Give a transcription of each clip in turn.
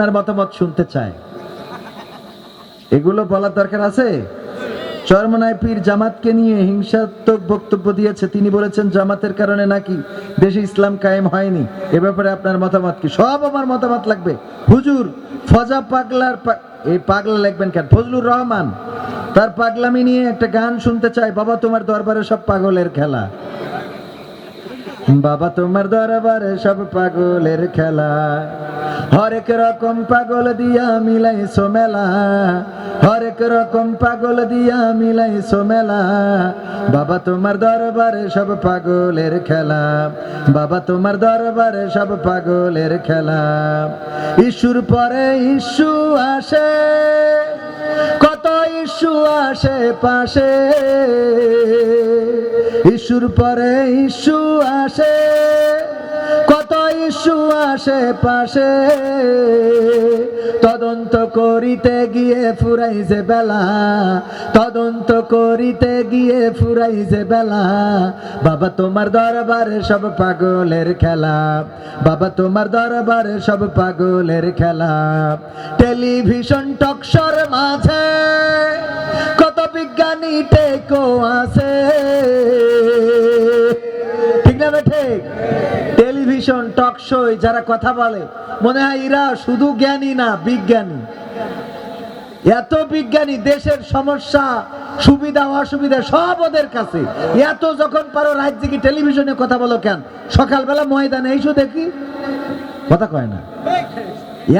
আপনার মতামত শুনতে চায়। এগুলো বলার দরকার আছে? চরমনায় পীর জামাতকে নিয়ে হিংসাত্মক বক্তব্য দিয়েছে। তিনি বলেছেন জামাতের কারণে নাকি দেশে ইসলাম কায়েম হয়নি। এ ব্যাপারে আপনার মতামত কি? সব আমার মতামত লাগবে। হুজুর ফজা পাগলার এই পাগলা লিখবেন কেন? ফজলুর রহমান তার পাগলামি নিয়ে একটা গান শুনতে চাই। বাবা তোমার দরবারে সব পাগলের খেলা, বাবা তোমার দরবারে সব পাগলের খেলা, হরেক রকম পাগল দিয়া মিলাইছো মেলা, হরেক রকম পাগল দিয়া মিলাইছো মেলা, বাবা তোমার দরবারে সব পাগলের খেলা, বাবা তোমার দরবারে সব পাগলের খেলা। ইস্যুর পরে ইস্যু আসে, কত ইস্যু আসে পাশে, ইস্যুর পরে ইস্যু আসে, কত ইস্যু আসে পাশে, তদন্ত করিতে গিয়ে ফুরাইছে বেলা, তদন্ত করিতে গিয়ে ফুরাইছে বেলা, বাবা তোমার দরবারে সব পাগলের খেলা, বাবা তোমার দরবারে সব পাগলের খেলা। টেলিভিশন টকশোর মাঝে কত বিজ্ঞানী টেকো আছে, ঠিক না ঠিক? টেলিভিশন টকশোয় যারা কথা বলে মনে হয় এরা শুধু জ্ঞানী না, বিজ্ঞানী। এত বিজ্ঞানী, দেশের সমস্যা সুবিধা অসুবিধা সব ওদের কাছে। এত যখন পারো রাত জেগে টেলিভিশনে কথা বলো কেন? সকালবেলা ময়দানে এসো দেখি, কথা কয় না।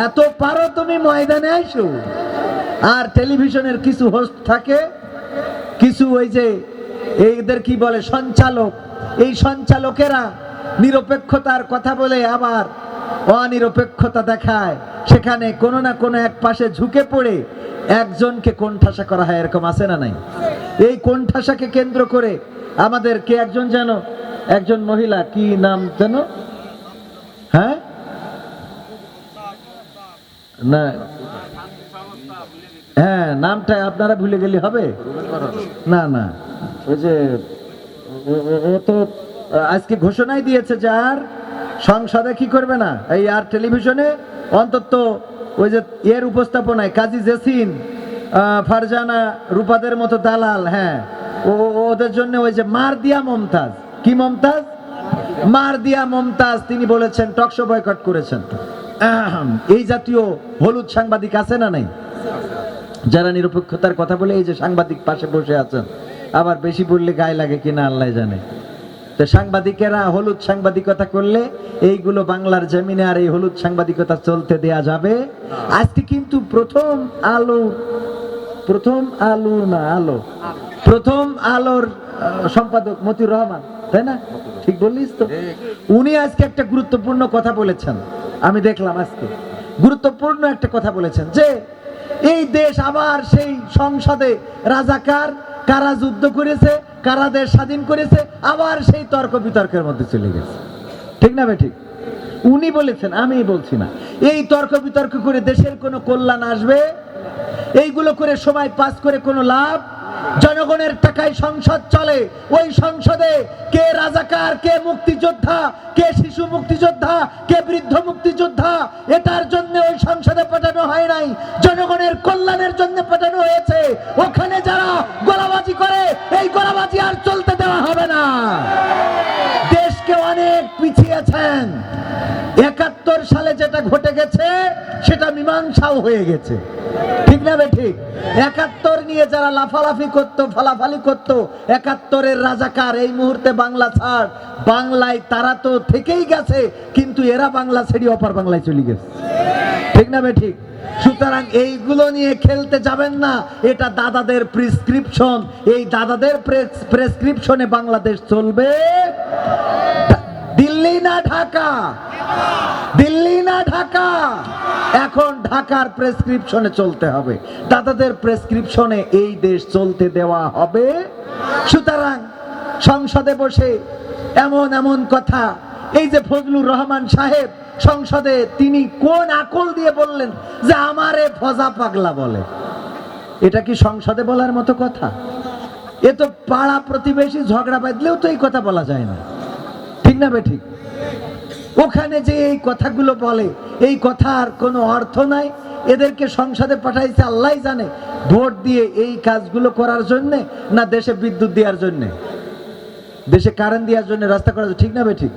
এত পারো তুমি ময়দানে আইসো। আর টেলিভিশনের কিছু হোস্ট থাকে, কিছু ওই যে এদের কি বলে সঞ্চালক, এই সঞ্চালকেরা নিরপেক্ষতার কথা বলে আবার অনিরপেক্ষতা দেখায়। সেখানে কোনো না কোনো এক পাশে ঝুঁকে পড়ে একজনকে কোণঠাসা করা হয়। এরকম আছে না নাই? এই কোণঠাসাকে কেন্দ্র করে আমাদের কে একজন যেন, একজন মহিলা, কি নাম যেন, হ্যাঁ না, হ্যাঁ নামটা আপনারা ভুলে গেলে হবে না? না, ওই যে ও তো আজকে ঘোষণাই দিয়েছে যে আর সংসদে কি করবে না, এই আর টেলিভিশনে অন্তত ওই যে এর উপস্থাপনায় কাজী জেসিন, ফারজানা, রূপাদের মতো দালাল, হ্যাঁ ওদের জন্য ওই যে মারদিয়া মমতাজ, কি মমতাজ, মারদিয়া মমতাজ, তিনি বলেছেন টকশো বয়কট করেছেন। এই জাতীয় হলুদ সাংবাদিক আছে না নাই? যারা নিরপেক্ষতার কথা বলে এই যে সাংবাদিক পাশে বসে আছেন, আবার বেশি বললে গায়ে লাগে কিনা আল্লাহ জানে। তো সাংবাদিকেরা হলুদ সাংবাদিকতা করলে এইগুলো বাংলার জমিনে আর এই হলুদ সাংবাদিকতা চলতে দেয়া যাবে? আজকে কিন্তু প্রথম আলোর সম্পাদক মতিউর রহমান, তাই না? ঠিক বললিস তো? উনি আজকে একটা গুরুত্বপূর্ণ কথা বলেছেন, আমি দেখলাম আজকে গুরুত্বপূর্ণ একটা কথা বলেছেন যে এই দেশ আবার সেই সংসদে রাজাকার কারা যুদ্ধ করেছে, কারা দেশ স্বাধীন করেছে, আবার সেই তর্ক বিতর্কের মধ্যে চলে গেছে, ঠিক না ঠিক? উনি বলেছেন, আমি বলছি না। এই তর্ক বিতর্ক করে দেশের কোনো কল্যাণ আসবে? এইগুলো করে সময় পাস করে কোনো লাভ? জনগণের টাকায় সংসদ চলে, ওই সংসদে কে রাজাকার, কে মুক্তিযোদ্ধা, কে শিশু মুক্তিযোদ্ধা, কে বৃদ্ধ মুক্তিযোদ্ধা, এটার জন্য ওই সংসদে পাঠানো হয় নাই, জনগণের কল্যাণের জন্য পাঠানো হয়েছে। ওখানে যারা গোলাবাজি করে, এই গোলাবাজি আর চলতে দেওয়া হবে না। দেশকে অনেক পিছিয়েছেন। ৭১ সালে যেটা ঘটে গেছে সেটা মীমাংসাও হয়ে গেছে, ঠিক না ঠিক? ৭১ নিয়ে যারা লাফালাফি করতো, ফালাফালি করতো, ৭১-এর রাজাকার এই মুহূর্তে বাংলা ছাড়, বাংলায় তারা তো থেকেই গেছে, কিন্তু এরা বাংলা ছেড়ে অপর বাংলায় চলে গেছে, ঠিক না ঠিক? সুতরাং এইগুলো নিয়ে খেলতে যাবেন না। এটা দাদাদের প্রেসক্রিপশন, এই দাদাদের প্রেসক্রিপশনে বাংলাদেশ চলবে। দিল্লি না ঢাকা, দিল্লি না ঢাকা, এখন ঢাকার প্রেসক্রিপশনে চলতে হবে, দাদাদের প্রেসক্রিপশনে এই দেশ চলতে দেওয়া হবে। সুতরাং সংসদে বসে এমন এমন কথা, এই যে ফজলুর রহমান সাহেব সংসদে তিনি কোন আকল দিয়ে বললেন যে আমারে ফজা পাগলা বলে? এটা কি সংসদে বলার মতো কথা? এ তো পাড়া প্রতিবেশী ঝগড়া বাঁধলেও তো এই কথা বলা যায় না, ঠিক না ঠিক? ওখানে যে এই কথাগুলো বলে, এই কথার কোনো অর্থ নাই। এদেরকে সংসদে পাঠাইছে আল্লাহ জানে, ভোট দিয়ে এই কাজগুলো করার জন্য, না দেশে বিদ্যুৎ দেওয়ার জন্য, দেশে কারেন্ট দেওয়ার জন্য, রাস্তা করার জন্য। ঠিক না ঠিক?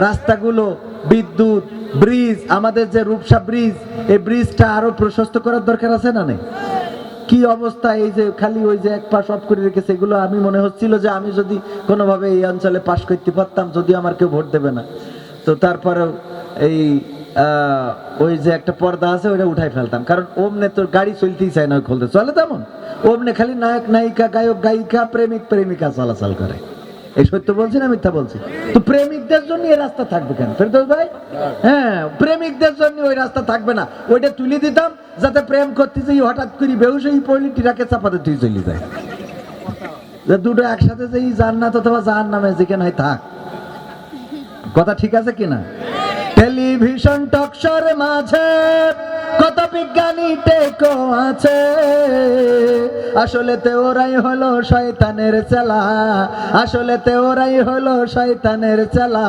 রাস্তাগুলো, বিদ্যুৎ, ব্রিজ, আমাদের যে রূপসা ব্রিজ, এই ব্রিজটা আরো প্রশস্ত করার দরকার আছে না নেই? কি অবস্থা! এই যে খালি ওই যে এক পাশ অফ করে রেখেছে, এগুলো আমি মনে হচ্ছিল যে আমি যদি কোনোভাবে এই অঞ্চলে পাশ করতে পারতাম, যদিও আমার কেউ ভোট দেবে না, তো তারপরেও এই ওই যে একটা পর্দা আছে ওইটা উঠাই ফেলতাম, কারণ ওমনে তোর গাড়ি চলতেই চায় না, খুলতে চলে তেমন। ওমনে খালি নায়ক নায়িকা, গায়ক গায়িকা, প্রেমিক প্রেমিকা চলাচল করে। এই সত্য বলছি না মিথ্যা বলছি? তো প্রেমিকদের জন্য এই রাস্তা থাকবে কেন ফেরদৌস ভাই? হ্যাঁ, প্রেমিকদের জন্য ওই রাস্তা থাকবে না, ওইটা তুলে দিতাম যাতে প্রেম করতে যাই হঠাৎ করে বেহুশ হয়ে পড়লি টিরাকে চাপাতে তুই চলে যায়, যে দুটো একসাথে যেই জান্নাত অথবা জাহান্নামে যেখানে হয় থাক। কথা ঠিক আছে কিনা? টেলিভিশন টকশোর মাঝে কত বিজ্ঞানী টেকো আছে, আসলে তে ওরাই হলো শয়তানের চেলা, আসলে তে ওরাই হলো শয়তানের চেলা।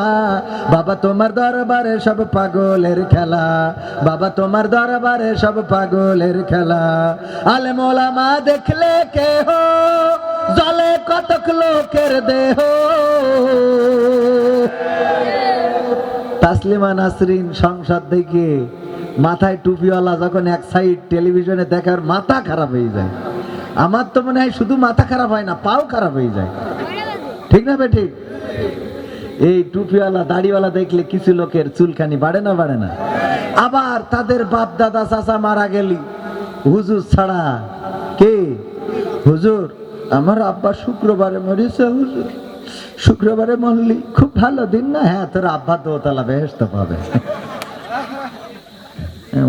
বাবা তোমার দরবারে সব পাগলের খেলা, বাবা তোমার দরবারে সব পাগলের খেলা। আলেম ওলামা দেখলে কেহ জলে কতক লোকের দেহ। তাসলিমা নাসরিন সংসদ থেকে মাথায় টুপিওয়ালা যখন এক সাইড টেলিভিশনে দেখার মাথা খারাপ হয়ে যায়। আমার তো মনে হয় শুধু মাথা খারাপ হয় না, পাও খারাপ হয়ে যায়। ঠিক না বেঠিক? এই টুপিওয়ালা দাড়িওয়ালা দেখলে কিছু লোকের চুলখানি বাড়ে না বাড়ে না? আবার তাদের বাপ দাদা চাচা মারা গেলি হুজুর ছাড়া কে? হুজুর আমার আব্বা শুক্রবারে মরেছে, হুজুর শুক্রবারে মরলি, খুব ভালো দিন না? হ্যাঁ, তোর আব্বা দোতলা বেহেশত পাবে।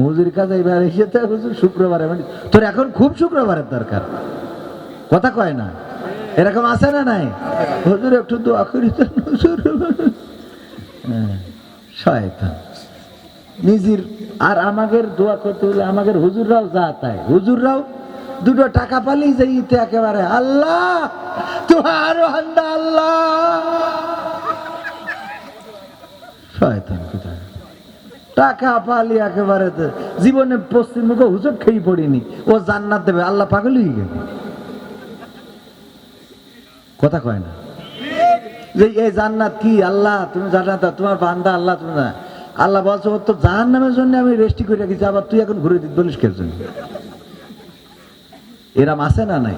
হুজুর কাছে এবার এসেছে, হুজুর শুক্রবারে মানে তোর এখন খুব শুক্রবারের দরকার। কথা কয় না? এরকম আছে না নাই? হুজুর একটু দোয়া করি তো হুজুর। শয়তান নিজের। আর আমাদের দোয়া করতে হলে আমাদের হুজুররাও যা তাই, হুজুররাও দুটো টাকা পালি যে ইতে একেবারে আল্লাহ তোমার বান্দা আল্লাহ। শয়তান কোথায়! টাকা পালি একেবারে জীবনে পশ্চিম মুখে হুজুর খেয়ে পড়িনি, ও জান্নাত দেবে, আল্লাহ পাগল হয়ে গেল। কথা কয় না? যে এই জান্নাত কি? আল্লাহ তুমি জান্নাত, তোমার বান্দা আল্লাহ তুমি না। আল্লাহ বলছো ওর তো জাহান্নামের জন্য আমি রেস্টি করে রেখেছি, আবার তুই এখন ঘুরে দিতে বলিস কে জন্য? এরাম আছে না নাই?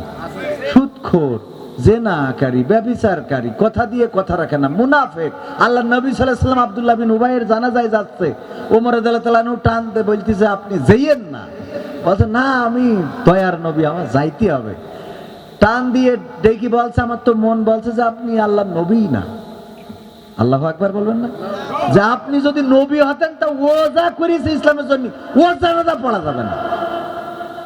সুদখোর, জেনাকারী, ব্যভিচারকারী, কথা দিয়ে কথা রাখে না, মুনাফিক। আল্লাহ নবী সাল্লাল্লাহু আলাইহি ওয়াসাল্লাম আব্দুল্লাহ বিন উবাইয়ের জানাজায় যাচ্ছে, ওমর রাদিয়াল্লাহু তাআলা টানতে বলতেছে আপনি যাইয়েন না। বলছে না, আমি দয়ার নবী, আমার যাইতে হবে। টান দিয়ে দেখি বলছে আমার তো মন বলছে যে আপনি আল্লাহর নবী না। আল্লাহু আকবার বলবেন না? যে আপনি যদি নবী হতেন তা ও যা করেছে ইসলামের জন্য ও জানাজা পড়া যাবে না।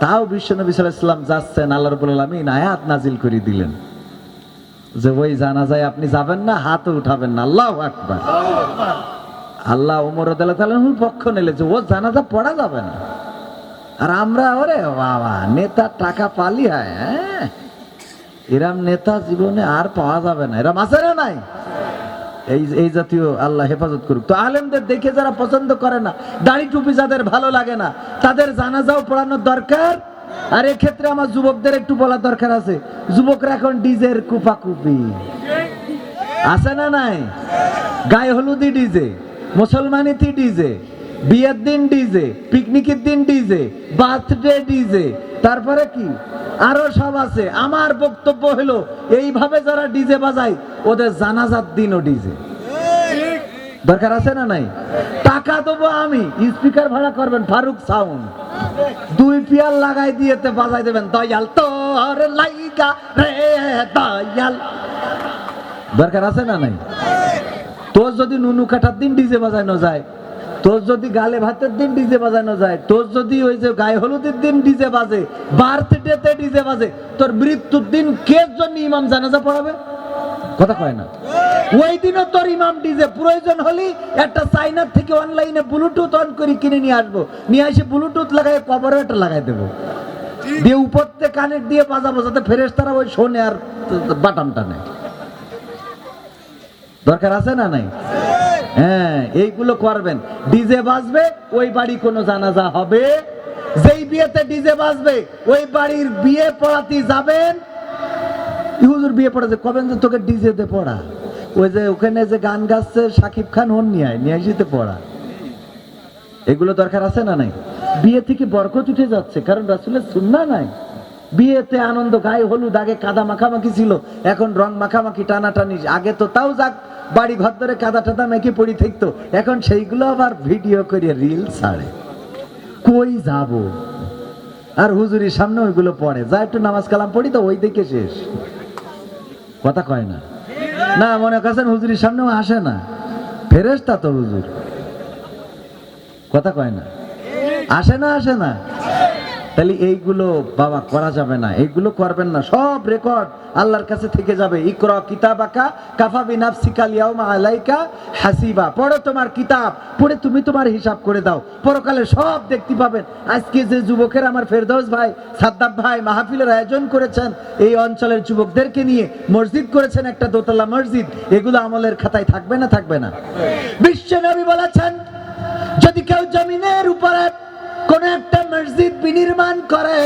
তাও বিশ্ব নবী সাল্লাল্লাহু আলাইহি ওয়াসাল্লাম যাচ্ছেন, আল্লাহ রাব্বুল আলামিন আয়াত নাজিল করে দিলেন যে ওই জানাজায় আপনি যাবেন না, হাতও উঠাবেন না। আল্লাহু আকবার। আল্লাহ ওমর রাদিয়াল্লাহু তাআলার পক্ষ নিলে যে ও জানাজা পড়া যাবে না। আর আমরা ওরে বাবা নেতা টাকা পালি হয়, হ্যাঁ এরম নেতা জীবনে আর পাওয়া যাবে না। এরম আছে না নাই? এই জাতীয় আল্লাহ হেফাজত করুক। তো আলেমদের দেখে যারা পছন্দ করে না, দাড়ি টুপি যাদের ভালো লাগে না, তাদের জানাজাও পড়ানোর দরকার। আর এক্ষেত্রে আমার যুবকদের একটু বলার দরকার আছে। যুবকরা এখন ডিজের কুপাকুপি আছে না নাই? গায়ে হলুদি ডিজে, মুসলমানিতি ডিজে, বিয়ের দিন ডিজে, পিকনিকের দিন ডিজে, বার্থডে ডিজে, তারপরে কি আরো সব আছে। আমার বক্তব্য হলো এইভাবে যারা ডিজে বাজায় ওদের জানাজার দিনও ডিজে দরকার আছে না নাই? টাকা দেবো আমি, স্পিকার ভাড়া করবেন ফারুক সাউন্ড, 2 পিয়ার লাগাই দিয়েতে বাজাই দেবেন দয়াল তোর লাইগা রে দয়াল। দরকার আছে না নাই? তোর যদি নুনু কাটার দিন ডিজে বাজানো যায়, তোর যদি গালে ভাতের দিন ডিজে বাজানো যায়, তোর যদি ওই যে গায়ে হলুদের দিন ডিজে বাজে, বার্থডেতে ডিজে বাজে, তোর মৃত্যুর দিন কে জন্য ইমাম জানাজা পড়াবে? কথা কয় না? ওই দিনও তোর ইমাম ডিজে, প্রয়োজন হলে একটা চাইনার থেকে অনলাইনে ব্লুটুথ অন করে কিনে নিয়ে আসবো, নিয়ে এসে ব্লুটুথ লাগাই কভারও একটা লাগাই দেবো, দিয়ে উপর থেকে কানেক্ট দিয়ে বাজাবো যাতে ফেরেশতারা ওই শোনে আর বাটামটা নেয়। দরকার আছে না নাই? হ্যাঁ, এইগুলো করবেন। ডিজে বাজবে, ওই বাড়ি কোনো জানাজা হবে। যেই বিয়েতে ডিজে বাজবে ওই বাড়ির বিয়ে পড়াতে যাবেন। হুজুর বিয়ে পড়াতে কবেন যে তোকে ডিজে তে পড়া, ওই যে ওখানে যে গান গাচ্ছে শাকিব খান, ওর নিয়ে আসিতে পড়া। এগুলো দরকার আছে না নাই? বিয়ে থেকে বরকত উঠে যাচ্ছে, কারণ রাসূলের সুন্নাহ নাই। বিয়েতে আনন্দ, গায়ে হলুদ, আগে কাদা মাখামাখি ছিল, এখন রং মাখামাখি টানাটানি। আগে তো তাও যাক বাড়ি ঘর ধরে কাদা টাদা মেখে পড়ি থাকতো, এখন সেইগুলো আবার ভিডিও করে রিল ছাড়ে। কই যাব? আর হুজুরির সামনে ওইগুলো পড়ে, যা একটু নামাজ কালাম পড়ি তো ওই দিকে শেষ। কথা কয় না, না মনে করছেন হুজুরির সামনেও আসে না, ফেরেশতা তো হুজুর। কথা কয় না, আসে না, আসে না। তাহলে এইগুলো বাবা করা যাবে না, এইগুলো করবেন না। সব রেকর্ড আল্লাহর কাছে থেকে যাবে। ইকরা কিতাবাকা কাফা বিনাফসিকাল ইয়াউমা আলাইকা হাসিবা। পড়ো তোমার কিতাব, পড়ে তুমি তোমার হিসাব করে দাও, পরকালে সব দেখতে পাবেন। আজকে যে যুবকের আমার ফেরদৌস ভাই, সাদ্দাব ভাই মাহফিলের আয়োজন করেছেন, এই অঞ্চলের যুবকদেরকে নিয়ে মসজিদ করেছেন, একটা দোতলা মসজিদ, এগুলো আমলের খাতায় থাকবে না? থাকবে না? বিশ্ব নবী বলেছেন, যদি কেউ জমিনের উপরে কোন একটা মসজিদ বিনির্মাণ করে